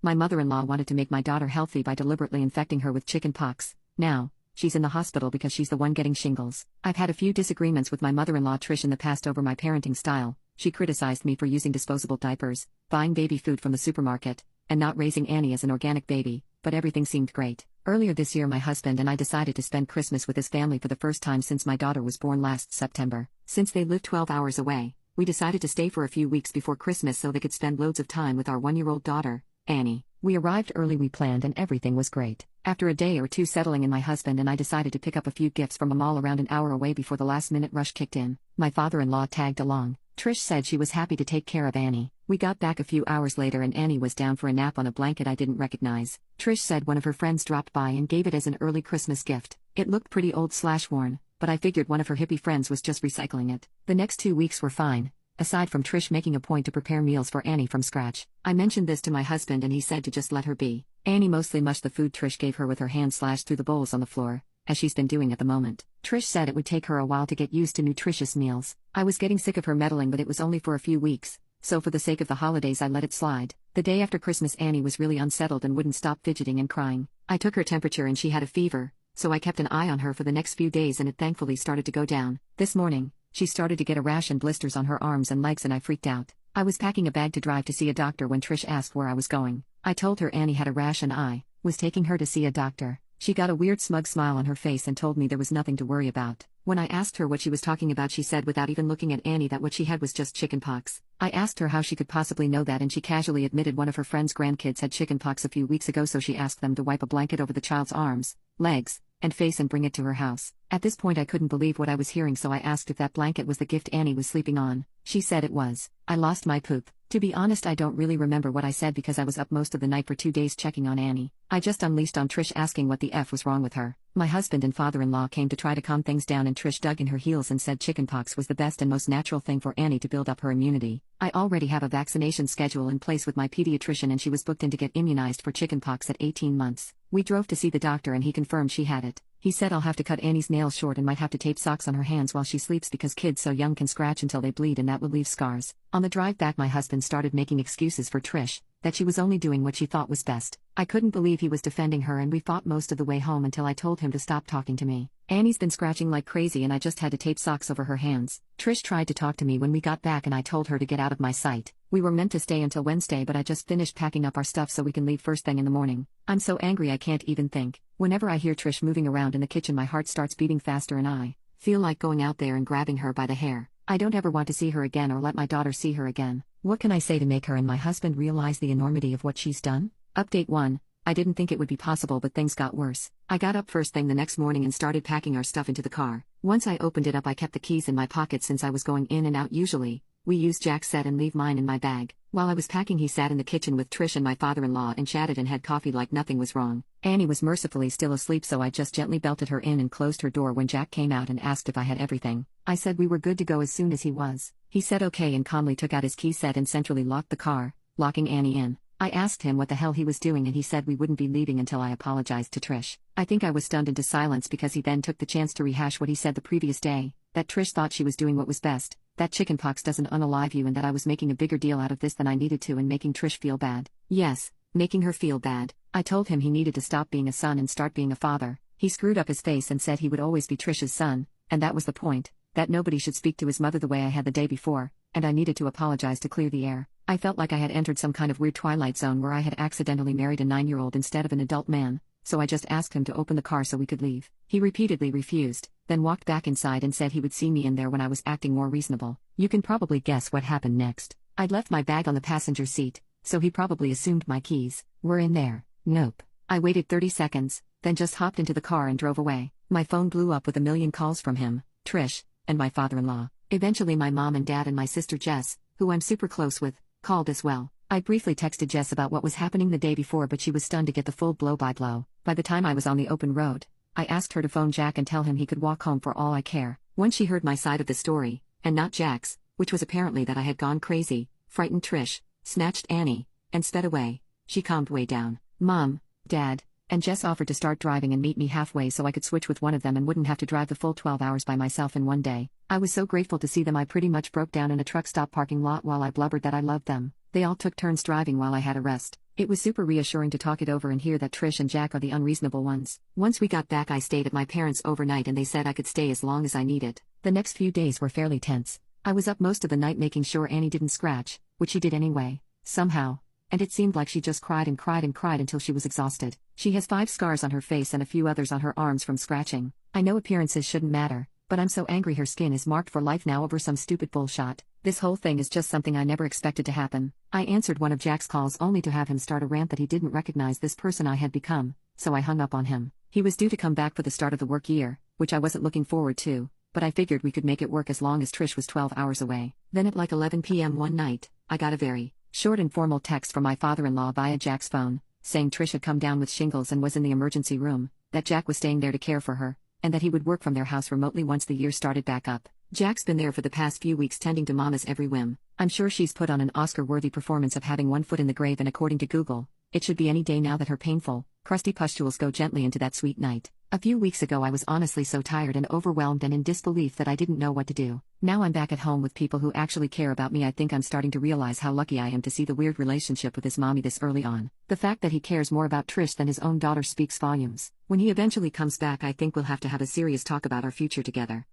My mother-in-law wanted to make my daughter healthy by deliberately infecting her with chicken pox. Now, she's in the hospital because she's the one getting shingles. I've had a few disagreements with my mother-in-law Trish in the past over my parenting style. She criticized me for using disposable diapers, buying baby food from the supermarket, and not raising Annie as an organic baby, but everything seemed great. Earlier this year my husband and I decided to spend Christmas with his family for the first time since my daughter was born last September. Since they live 12 hours away, we decided to stay for a few weeks before Christmas so they could spend loads of time with our 1-year-old daughter, Annie. We arrived early, we planned, and everything was great. After a day or two settling in, my husband and I decided to pick up a few gifts from a mall around an hour away before the last-minute rush kicked in. My father-in-law tagged along. Trish said she was happy to take care of Annie. We got back a few hours later and Annie was down for a nap on a blanket I didn't recognize. Trish said one of her friends dropped by and gave it as an early Christmas gift. It looked pretty old/worn, but I figured one of her hippie friends was just recycling it. The next 2 weeks were fine, aside from Trish making a point to prepare meals for Annie from scratch. I mentioned this to my husband and he said to just let her be. Annie mostly mushed the food Trish gave her with her hand slashed through the bowls on the floor, as she's been doing at the moment. Trish said it would take her a while to get used to nutritious meals. I was getting sick of her meddling, but it was only for a few weeks, so for the sake of the holidays I let it slide. The day after Christmas Annie was really unsettled and wouldn't stop fidgeting and crying. I took her temperature and she had a fever, so I kept an eye on her for the next few days and it thankfully started to go down. This morning, she started to get a rash and blisters on her arms and legs and I freaked out. I was packing a bag to drive to see a doctor when Trish asked where I was going. I told her Annie had a rash and I was taking her to see a doctor. She got a weird smug smile on her face and told me there was nothing to worry about. When I asked her what she was talking about, she said without even looking at Annie that what she had was just chickenpox. I asked her how she could possibly know that and she casually admitted one of her friend's grandkids had chickenpox a few weeks ago, so she asked them to wipe a blanket over the child's arms, legs, and face and bring it to her house. At this point I couldn't believe what I was hearing, so I asked if that blanket was the gift Annie was sleeping on. She said it was. I lost my poop. To be honest, I don't really remember what I said because I was up most of the night for 2 days checking on Annie. I just unleashed on Trish asking what the F was wrong with her. My husband and father-in-law came to try to calm things down and Trish dug in her heels and said chickenpox was the best and most natural thing for Annie to build up her immunity. I already have a vaccination schedule in place with my pediatrician and she was booked in to get immunized for chickenpox at 18 months. We drove to see the doctor and he confirmed she had it. He said I'll have to cut Annie's nails short and might have to tape socks on her hands while she sleeps because kids so young can scratch until they bleed and that would leave scars. On the drive back my husband started making excuses for Trish, that she was only doing what she thought was best. I couldn't believe he was defending her and we fought most of the way home until I told him to stop talking to me. Annie's been scratching like crazy and I just had to tape socks over her hands. Trish tried to talk to me when we got back and I told her to get out of my sight. We were meant to stay until Wednesday, but I just finished packing up our stuff so we can leave first thing in the morning. I'm so angry I can't even think. Whenever I hear Trish moving around in the kitchen my heart starts beating faster and I feel like going out there and grabbing her by the hair. I don't ever want to see her again or let my daughter see her again. What can I say to make her and my husband realize the enormity of what she's done? Update 1. I didn't think it would be possible, but things got worse. I got up first thing the next morning and started packing our stuff into the car. Once I opened it up I kept the keys in my pocket since I was going in and out usually. We used Jack's set and leave mine in my bag. While I was packing he sat in the kitchen with Trish and my father-in-law and chatted and had coffee like nothing was wrong. Annie was mercifully still asleep, so I just gently belted her in and closed her door when Jack came out and asked if I had everything. I said we were good to go as soon as he was. He said okay and calmly took out his key set and centrally locked the car, locking Annie in. I asked him what the hell he was doing and he said we wouldn't be leaving until I apologized to Trish. I think I was stunned into silence because he then took the chance to rehash what he said the previous day, that Trish thought she was doing what was best, that chickenpox doesn't unalive you and that I was making a bigger deal out of this than I needed to and making Trish feel bad. Yes, making her feel bad. I told him he needed to stop being a son and start being a father. He screwed up his face and said he would always be Trish's son, and that was the point, that nobody should speak to his mother the way I had the day before, and I needed to apologize to clear the air. I felt like I had entered some kind of weird twilight zone where I had accidentally married a 9-year-old instead of an adult man, so I just asked him to open the car so we could leave. He repeatedly refused, then walked back inside and said he would see me in there when I was acting more reasonable. You can probably guess what happened next. I'd left my bag on the passenger seat, so he probably assumed my keys were in there. Nope. I waited 30 seconds, then just hopped into the car and drove away. My phone blew up with a million calls from him, Trish, and my father-in-law. Eventually my mom and dad and my sister Jess, who I'm super close with, called as well. I briefly texted Jess about what was happening the day before, but she was stunned to get the full blow-by-blow. By the time I was on the open road, I asked her to phone Jack and tell him he could walk home for all I care. Once she heard my side of the story, and not Jack's, which was apparently that I had gone crazy, frightened Trish, snatched Annie, and sped away, she calmed way down. Mom, Dad, and Jess offered to start driving and meet me halfway so I could switch with one of them and wouldn't have to drive the full 12 hours by myself in one day. I was so grateful to see them I pretty much broke down in a truck stop parking lot while I blubbered that I loved them. They all took turns driving while I had a rest. It was super reassuring to talk it over and hear that Trish and Jack are the unreasonable ones. Once we got back, I stayed at my parents' overnight and they said I could stay as long as I needed. The next few days were fairly tense. I was up most of the night making sure Annie didn't scratch, which she did anyway, somehow. And it seemed like she just cried and cried and cried until she was exhausted. She has 5 scars on her face and a few others on her arms from scratching. I know appearances shouldn't matter, but I'm so angry her skin is marked for life now over some stupid bullshit. This whole thing is just something I never expected to happen. I answered one of Jack's calls only to have him start a rant that he didn't recognize this person I had become, so I hung up on him. He was due to come back for the start of the work year, which I wasn't looking forward to, but I figured we could make it work as long as Trish was 12 hours away. Then at like 11 p.m. one night, I got a very short and formal text from my father-in-law via Jack's phone, saying Trish had come down with shingles and was in the emergency room, that Jack was staying there to care for her, and that he would work from their house remotely once the year started back up. Jack's been there for the past few weeks tending to Mama's every whim. I'm sure she's put on an Oscar-worthy performance of having one foot in the grave, and according to Google, it should be any day now that her painful, crusty pustules go gently into that sweet night. A few weeks ago I was honestly so tired and overwhelmed and in disbelief that I didn't know what to do. Now I'm back at home with people who actually care about me. I think I'm starting to realize how lucky I am to see the weird relationship with his mommy this early on. The fact that he cares more about Trish than his own daughter speaks volumes. When he eventually comes back, I think we'll have to have a serious talk about our future together.